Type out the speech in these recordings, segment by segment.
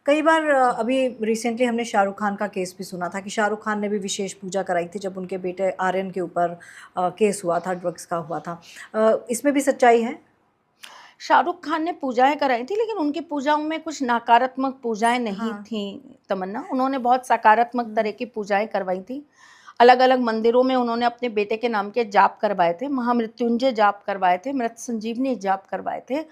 कई बार अभी रिसेंटली हमने शाहरुख खान का केस भी सुना था कि शाहरुख खान ने भी विशेष पूजा कराई थी जब उनके बेटे आर्यन के ऊपर केस हुआ था, ड्रग्स का हुआ था। इसमें भी सच्चाई है? शाहरुख खान ने पूजाएं कराई थी, लेकिन उनकी पूजाओं में कुछ नकारात्मक पूजाएं नहीं हाँ। थी तमन्ना। उन्होंने बहुत सकारात्मक तरह की पूजाएं करवाई थी। अलग अलग मंदिरों में उन्होंने अपने बेटे के नाम के जाप करवाए थे, महामृत्युंजय जाप करवाए थे, मृत संजीवनी जाप करवाए थे।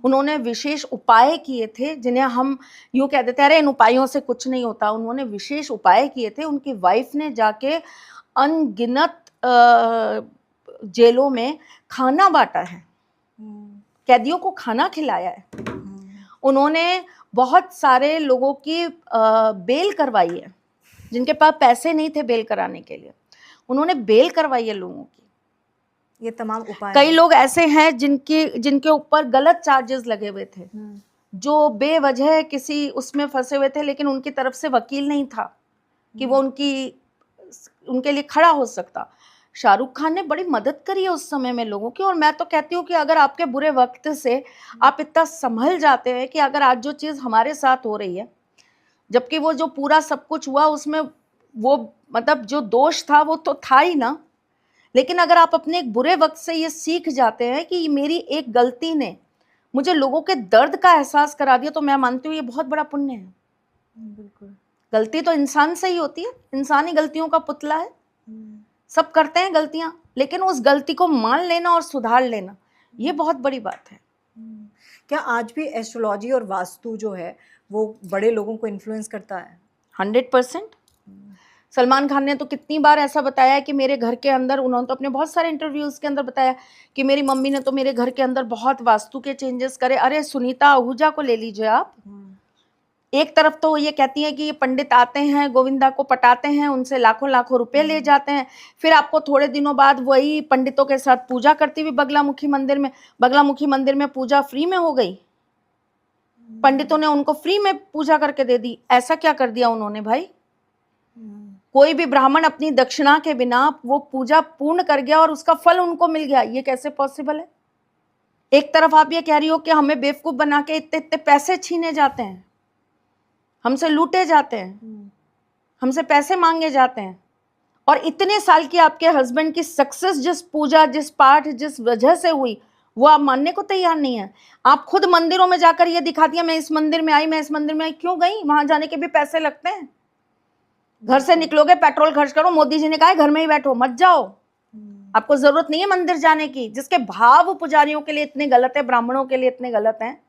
उन्होंने विशेष उपाय किए थे जिन्हें हम यूँ कह देते हैं अरे इन उपायों से कुछ नहीं होता। उन्होंने विशेष उपाय किए थे। उनकी वाइफ ने जाके अनगिनत जेलों में खाना बांटा है, कैदियों को खाना खिलाया है। उन्होंने बहुत सारे लोगों की बेल करवाई है जिनके पास पैसे नहीं थे बेल कराने के लिए, उन्होंने बेल करवाई है लोगों की। ये तमाम उपाय कई लोग ऐसे हैं जिनके ऊपर गलत चार्जेस लगे हुए थे, जो बेवजह किसी उसमें फंसे हुए थे, लेकिन उनकी तरफ से वकील नहीं था कि वो उनके लिए खड़ा हो सकता। शाहरुख खान ने बड़ी मदद करी है उस समय में लोगों की। और मैं तो कहती हूँ कि अगर आपके बुरे वक्त से आप इतना संभल जाते हैं कि अगर आज जो चीज़ हमारे साथ हो रही है, जबकि वो जो पूरा सब कुछ हुआ उसमें वो मतलब जो दोष था वो तो था ही ना, लेकिन अगर आप अपने एक बुरे वक्त से ये सीख जाते हैं कि मेरी एक गलती ने मुझे लोगों के दर्द का एहसास करा दिया, तो मैं मानती हूँ ये बहुत बड़ा पुण्य है। बिल्कुल। गलती तो इंसान से ही होती है, इंसान ही गलतियों का पुतला है। सब करते हैं गलतियां, लेकिन उस गलती को मान लेना और सुधार लेना ये बहुत बड़ी बात है। क्या आज भी एस्ट्रोलॉजी और वास्तु जो है वो बड़े लोगों को इन्फ्लुएंस करता है? 100%। सलमान खान ने तो कितनी बार ऐसा बताया है कि मेरे घर के अंदर, उन्होंने तो अपने बहुत सारे इंटरव्यूज के अंदर बताया कि मेरी मम्मी ने तो मेरे घर के अंदर बहुत वास्तु के चेंजेस करे। अरे सुनीता आहूजा को ले लीजिए आप। एक तरफ तो ये कहती हैं कि ये पंडित आते हैं, गोविंदा को पटाते हैं, उनसे लाखों लाखों रुपए ले जाते हैं, फिर आपको थोड़े दिनों बाद वही पंडितों के साथ पूजा करती हुई बगलामुखी मंदिर में, बगलामुखी मंदिर में पूजा फ्री में हो गई, पंडितों ने उनको फ्री में पूजा करके दे दी। ऐसा क्या कर दिया उन्होंने भाई? कोई भी ब्राह्मण अपनी दक्षिणा के बिना वो पूजा पूर्ण कर गया और उसका फल उनको मिल गया, ये कैसे पॉसिबल है? एक तरफ आप ये कह रही हो कि हमें बेवकूफ बना के इतने इतने पैसे छीने जाते हैं, हमसे लूटे जाते हैं, हमसे पैसे मांगे जाते हैं, और इतने साल की आपके हस्बैंड की सक्सेस जिस पूजा, जिस पाठ, जिस वजह से हुई, वो आप मानने को तैयार नहीं है। आप खुद मंदिरों में जाकर ये दिखाती है मैं इस मंदिर में आई, मैं इस मंदिर में आई। क्यों गई? वहां जाने के भी पैसे लगते हैं। घर से निकलोगे पेट्रोल खर्च करो, मोदी जी ने कहा है घर में ही बैठो, मत जाओ, आपको जरूरत नहीं है मंदिर जाने की। जिसके भाव पुजारियों के लिए इतने गलत है, ब्राह्मणों के लिए इतने गलत हैं,